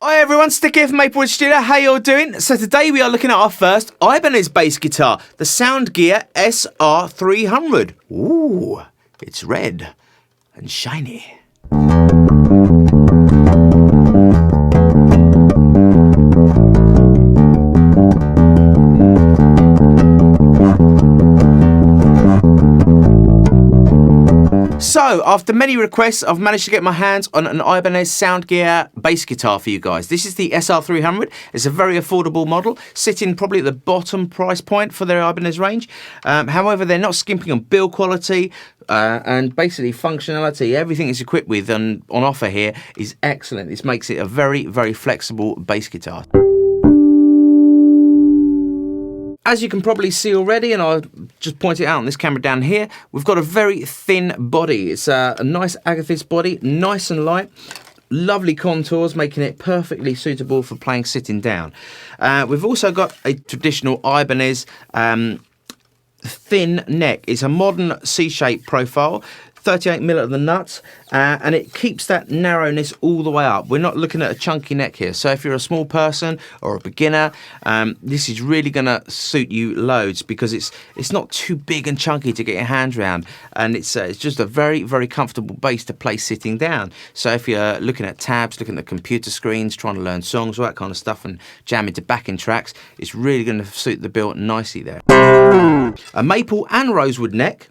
Hi everyone, Stick here from Maplewood Studio. How you all doing? So today we are looking at our first Ibanez bass guitar, the Soundgear SR300. Ooh, it's red and shiny. So, after many requests, I've managed to get my hands on an Ibanez Soundgear bass guitar for you guys. This is the SR300. It's a very affordable model, sitting probably at the bottom price point for their Ibanez range. However, they're not skimping on build quality and basically functionality. Everything it's equipped with and on offer here is excellent. This makes it a very, very flexible bass guitar. As you can probably see already, and I'll just point it out on this camera down here, we've got a very thin body. It's a nice Agathis body, nice and light, lovely contours, making it perfectly suitable for playing sitting down. We've also got a traditional Ibanez thin neck. It's a modern C-shaped profile, 38mm at the nuts, and it keeps that narrowness all the way up. We're not looking at a chunky neck here, so if you're a small person or a beginner, this is really going to suit you loads because it's not too big and chunky to get your hands around, and it's just a very, very comfortable bass to play sitting down. So if you're looking at tabs, looking at computer screens, trying to learn songs, all that kind of stuff, and jam into backing tracks, it's really going to suit the bill nicely there. A maple and rosewood neck,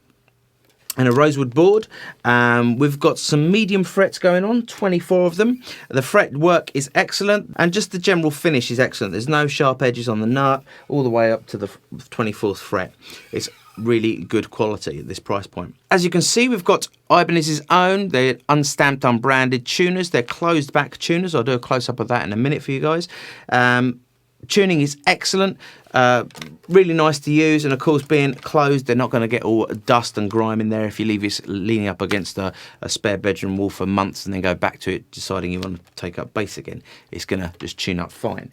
and a rosewood board. We've got some medium frets going on, 24 of them. The fret work is excellent, and just the general finish is excellent. There's no sharp edges on the nut, all the way up to the 24th fret. It's really good quality at this price point. As you can see, we've got Ibanez's own, they're unstamped, unbranded tuners. They're closed back tuners. I'll do a close-up of that in a minute for you guys. Tuning is excellent, really nice to use, and of course being closed, they're not going to get all dust and grime in there if you leave it leaning up against a spare bedroom wall for months and then go back to it deciding you want to take up bass again. It's going to just tune up fine.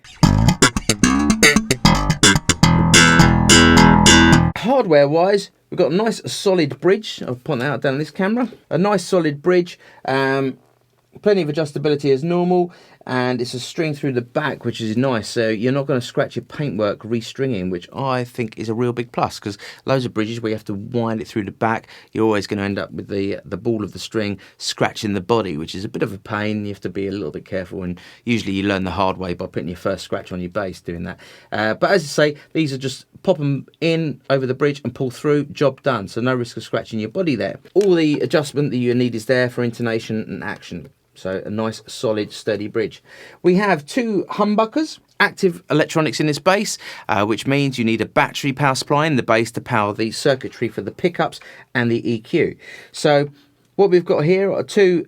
Hardware wise, we've got a nice solid bridge. I'll point that out down on this camera. A nice solid bridge, plenty of adjustability as normal, and it's a string through the back, which is nice, so you're not going to scratch your paintwork restringing, which I think is a real big plus, because loads of bridges where you have to wind it through the back, you're always going to end up with the ball of the string scratching the body, which is a bit of a pain. You have to be a little bit careful, and usually you learn the hard way by putting your first scratch on your bass doing that. But as I say, these are just pop them in over the bridge and pull through, job done, so no risk of scratching your body there. All the adjustment that you need is there for intonation and action. So a nice, solid, sturdy bridge. We have two humbuckers, active electronics in this bass, which means you need a battery power supply in the bass to power the circuitry for the pickups and the EQ. So what we've got here are two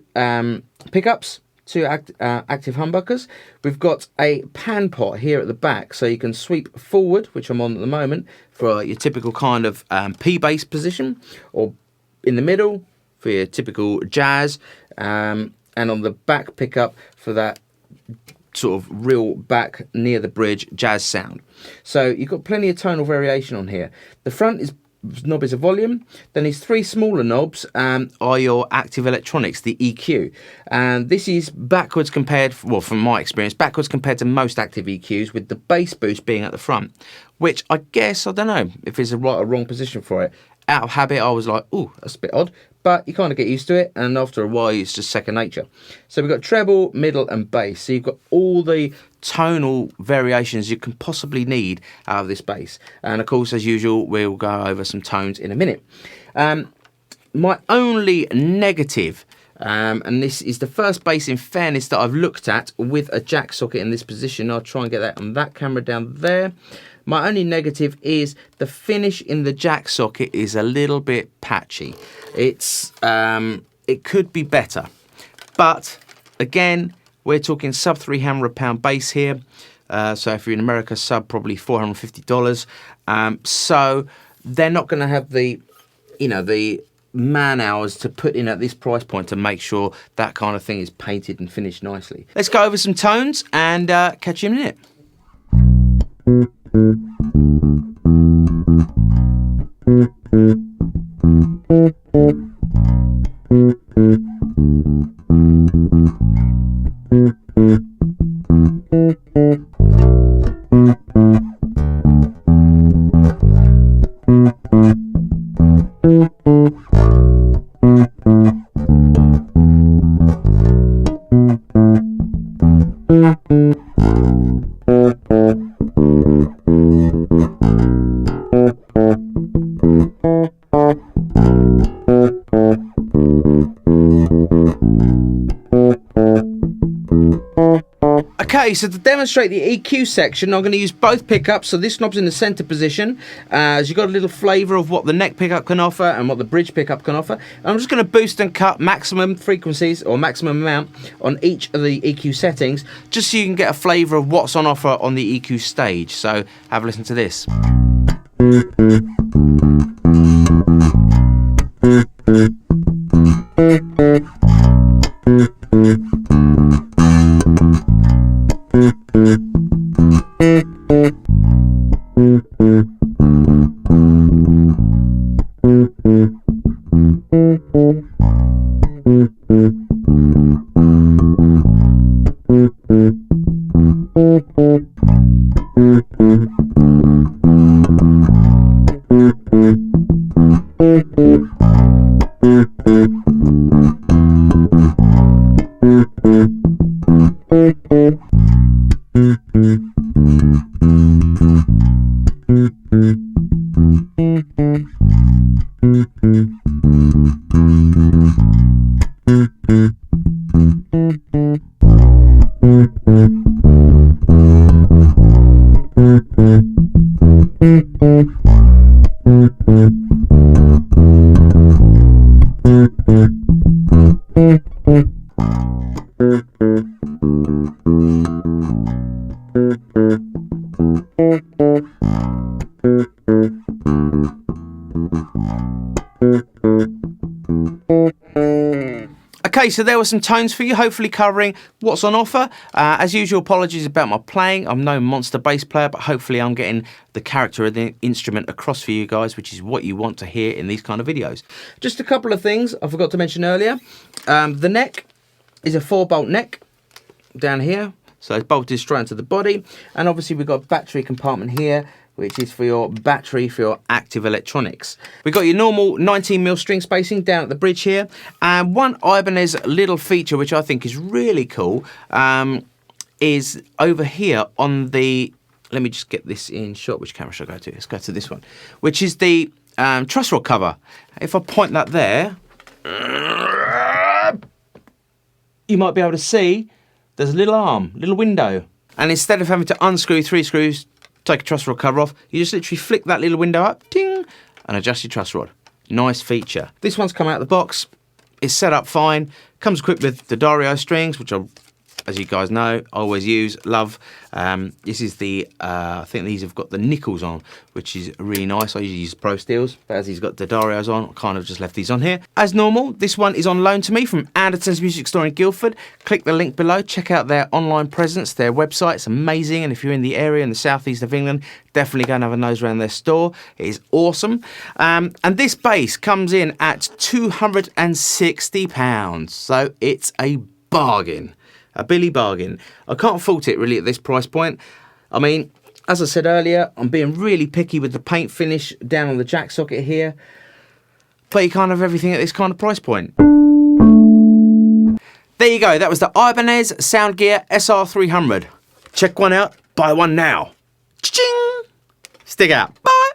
pickups, two active humbuckers. We've got a pan pot here at the back, so you can sweep forward, which I'm on at the moment, for your typical kind of P bass position, or in the middle for your typical jazz, and on the back pickup for that sort of real back near the bridge jazz sound. So you've got plenty of tonal variation on here. The front knob is a volume, then these three smaller knobs are your active electronics, the EQ, and this is backwards compared, well, from my experience, backwards compared to most active EQs, with the bass boost being at the front, which I guess, I don't know if it's a right or wrong position for it. Out of habit, I was like, ooh, that's a bit odd, but you kind of get used to it, and after a while it's just second nature. So we've got treble, middle and bass, so you've got all the tonal variations you can possibly need out of this bass, and of course, as usual, we'll go over some tones in a minute. My only negative, and this is the first bass in fairness that I've looked at with a jack socket in this position. I'll try and get that on that camera down there. My only negative is the finish in the jack socket is a little bit patchy. It's it could be better, but again, we're talking sub £300 bass here. So if you're in America, sub probably $450. So they're not going to have the, the man hours to put in at this price point to make sure that kind of thing is painted and finished nicely. Let's go over some tones and catch you in a minute. Okay, so to demonstrate the EQ section, I'm going to use both pickups. So this knob's in the center position, as you've got a little flavour of what the neck pickup can offer and what the bridge pickup can offer. And I'm just going to boost and cut maximum frequencies or maximum amount on each of the EQ settings, just so you can get a flavour of what's on offer on the EQ stage. So have a listen to this. Okay, so there were some tones for you, hopefully covering what's on offer. As usual, apologies about my playing. I'm no monster bass player, but hopefully I'm getting the character of the instrument across for you guys, which is what you want to hear in these kind of videos. Just a couple of things I forgot to mention earlier. The neck is a 4-bolt neck down here, so it's bolted straight into the body. And obviously we've got a battery compartment here, which is for your battery for your active electronics. We've got your normal 19mm string spacing down at the bridge here, and one Ibanez little feature which I think is really cool is over here on the, let me just get this in shot, which camera should I go to? Let's go to this one, which is the truss rod cover. If I point that there, you might be able to see there's a little arm, little window, and instead of having to unscrew 3 screws, take a truss rod cover off, you just literally flick that little window up, ding, and adjust your truss rod. Nice feature. This one's come out of the box, it's set up fine, comes equipped with the Dario strings, which are, as you guys know, I always use, love. This is the, I think these have got the nickels on, which is really nice. I usually use Pro Steels, but as he's got the Darios on, I kind of just left these on here. As normal, this one is on loan to me from Anderton's Music Store in Guildford. Click the link below, check out their online presence, their website, it's amazing. And if you're in the area in the southeast of England, definitely go and have a nose around their store. It is awesome. And this bass comes in at £260, so it's a bargain. A Billy bargain. I can't fault it really at this price point. I mean, as I said earlier, I'm being really picky with the paint finish down on the jack socket here, but you can't have everything at this kind of price point. There you go, that was the Ibanez Soundgear SR300. Check one out, buy one now. Cha-ching! Stick out. Bye!